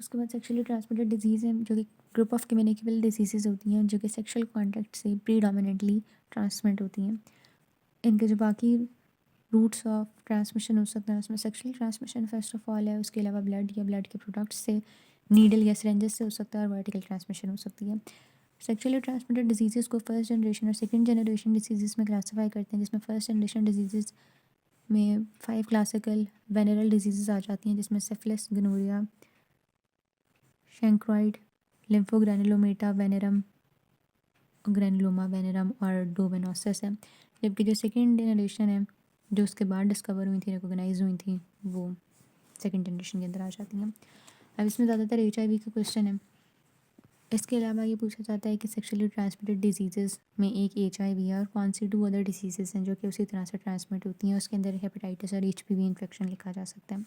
उसके बाद sexually transmitted disease हैं जो कि ग्रुप ऑफ कम्युनिकेबल डिजीज़ होती हैं जो कि सेक्शुअल कॉन्टैक्ट से प्रीडोमिनेंटली ट्रांसमिट होती हैं। इनके जो बाकी रूट्स ऑफ ट्रांसमिशन हो सकते हैं उसमें sexually transmission first of all है, उसके अलावा ब्लड या ब्लड के प्रोडक्ट्स से, नीडल या सिरेंजेस से हो सकता है, और वर्टिकल ट्रांसमिशन हो सकती है। सेक्शुअली ट्रांसमिटेड डिजीज़ को फर्स्ट जनरेशन और सेकंड जनरेशन डिजीज़ में क्लासीफाई करते हैं, जिसमें फर्स्ट जनरेशन डिजीज़ में 5 क्लासिकल वेनरल डिजीज़ आ जाती हैं, जिसमें सिफिलिस, गोनोरिया, शैंक्रोइड, लिम्फोग्रैनुलोमेटा वेनेरम, ग्रैनुलोमा वेनेरम और डोवेनोसिस है। जबकि जो सेकंड जनरेशन है जो उसके बाद डिस्कवर हुई थी, रिकॉग्नाइज हुई थी, वो सेकंड जनरेशन के अंदर आ जाती हैं। अब इसमें ज़्यादातर HIV का क्वेश्चन है। इसके अलावा ये पूछा जाता है कि सेक्शुअली ट्रांसमिटेड डिजीज़ में एक HIV है और कौन सी 2 अदर डिजीज़ हैं जो कि उसी तरह से ट्रांसमिट होती हैं। उसके अंदर हेपेटाइटिस और HPV इन्फेक्शन लिखा जा सकता है।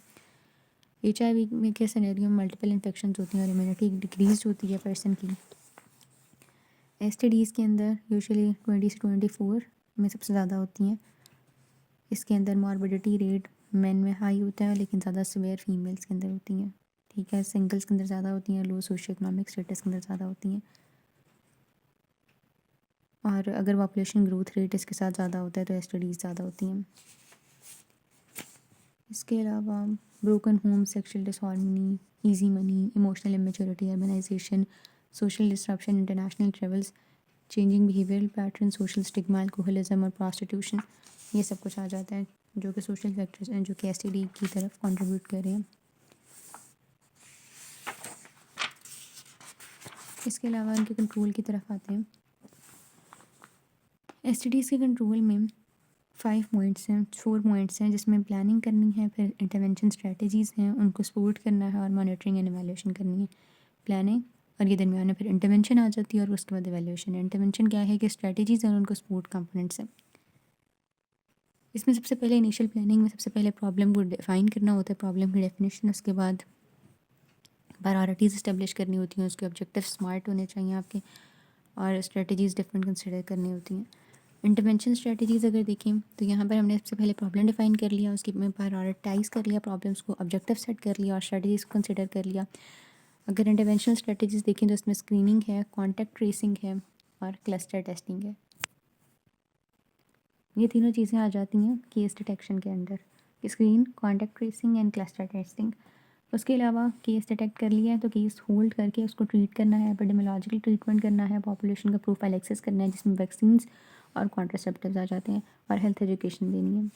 HIV में के सिनेरियो में मल्टीपल इन्फेक्शन होती हैं और इम्यूनिटी डिक्रीज होती है पर्सन की। STDs के अंदर यूजुअली 20 से 24 में सबसे ज़्यादा होती हैं। इसके अंदर मॉर्बिडिटी रेट मेन में हाई होता है लेकिन ज़्यादा सिवियर फीमेल्स के अंदर होती हैं। ठीक है, सिंगल्स के अंदर ज़्यादा होती हैं, लो सोशो इकोनॉमिक स्टेटस के अंदर ज़्यादा होती हैं, और अगर पॉपुलेशन ग्रोथ रेट इसके साथ ज़्यादा होता है तो STDs ज़्यादा होती हैं। इसके अलावा broken home, sexual disharmony, easy money, emotional immaturity, urbanisation, social disruption, international travels, changing behavioural pattern, social stigma, alcoholism और प्रॉस्टिट्यूशन, ये सब कुछ आ जाता है जो कि सोशल फैक्टर्स हैं जो कि STD की तरफ कंट्रीब्यूट कर रहे हैं। इसके अलावा इनके कंट्रोल की तरफ आते हैं। STDs के कंट्रोल में 4 पॉइंट्स हैं जिसमें प्लानिंग करनी है, फिर इंटरवेंशन स्ट्रेटजीज़ हैं, उनको सपोर्ट करना है और मॉनिटरिंग एंड एवेल्यूशन करनी है। प्लानिंग और ये दरमियान में फिर इंटरवेंशन आ जाती है और उसके बाद एवेल्यूशन है। इंटरवेंशन क्या है कि स्ट्रेटजीज़ हैं और उनको सपोर्ट कंपोनेंट्स हैं। इसमें सबसे पहले इनिशियल प्लानिंग में सबसे पहले प्रॉब्लम को डिफ़ाइन करना होता है, प्रॉब्लम की डेफिनेशन, उसके बाद प्रायोरिटीज़ इस्टेब्लिश करनी होती हैं, उसके ऑब्जेक्टिव स्मार्ट होने चाहिए आपके, और स्ट्रेटजीज़ डिफरेंट कंसिडर करनी होती हैं। इंटरवेंशन स्ट्रेटजीज़ अगर देखें तो यहाँ पर हमने सबसे पहले प्रॉब्लम डिफाइन कर लिया, उसकी में प्रायोरिटाइज़ कर लिया प्रॉब्लम्स को, ऑब्जेक्टिव सेट कर लिया और स्ट्रेटजीज़ को कंसिडर कर लिया। अगर इंटरवेंशनल स्ट्रेटजीज़ देखें तो इसमें स्क्रीनिंग है, कॉन्टैक्ट ट्रेसिंग है और क्लस्टर टेस्टिंग है। ये तीनों चीज़ें आ जाती हैं केस डिटेक्शन के अंदर, screen, contact tracing and cluster testing. उसके अलावा केस डिटेक्ट कर लिया है तो केस होल्ड करके उसको ट्रीट करना है, एपिडेमियोलॉजिकल ट्रीटमेंट करना है, पॉपुलेशन का प्रोफाइल एक्सेस करना है जिसमें वैक्सीन्स और कॉन्ट्रासेप्टिव्स आ जाते हैं, और हेल्थ एजुकेशन देनी है।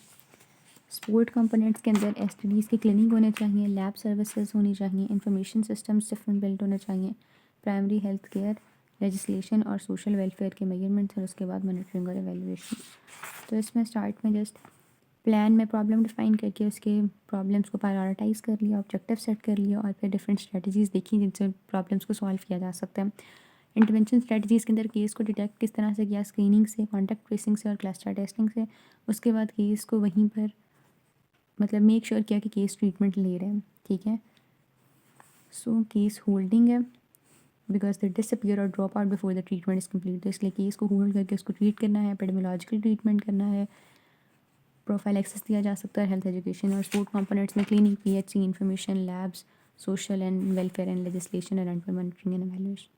सपोर्ट कंपोनेंट्स के अंदर STDs की क्लिनिक होने चाहिए, लैब सर्विसेज होनी चाहिए, इंफॉर्मेशन सिस्टम्स डिफरेंट बिल्ट होने चाहिए, प्राइमरी हेल्थ केयर, लेजिस्लेशन और सोशल वेलफेयर के मेजरमेंट्स, और उसके बाद मॉनिटरिंग और एवेल्यूएशन। तो इसमें स्टार्ट में जस्ट प्लान में प्रॉब्लम डिफाइन करके उसके प्रॉब्लम्स को प्रायोरिटाइज़ कर लिया, ऑब्जेक्टिव सेट कर लिया और फिर डिफरेंट स्ट्रेटजीज़ देखी जिनसे प्रॉब्लम्स को सॉल्व किया जा सकता है। इंटरवेंशन स्ट्रेटजीज़ के अंदर केस को डिटेक्ट किस तरह से किया, स्क्रीनिंग से, कॉन्टैक्ट ट्रेसिंग से और क्लस्टर टेस्टिंग से। उसके बाद केस को वहीं पर मतलब मेक श्योर किया कि केस ट्रीटमेंट ले रहे हैं। ठीक है, सो केस होल्डिंग है बिकॉज दे डिसअपीयर और drop out before the treatment is complete, तो इसलिए केस को होल्ड करके उसको ट्रीट करना है, एपिडेमियोलॉजिकल ट्रीटमेंट करना है, प्रोफाइल एक्सेस दिया जा सकता है, हेल्थ एजुकेशन और सपोर्ट कंपोनेंट्स में clinic, PHC, information, labs, social and welfare and legislation और मॉनिटरिंग एंड एवेल्यूएशन।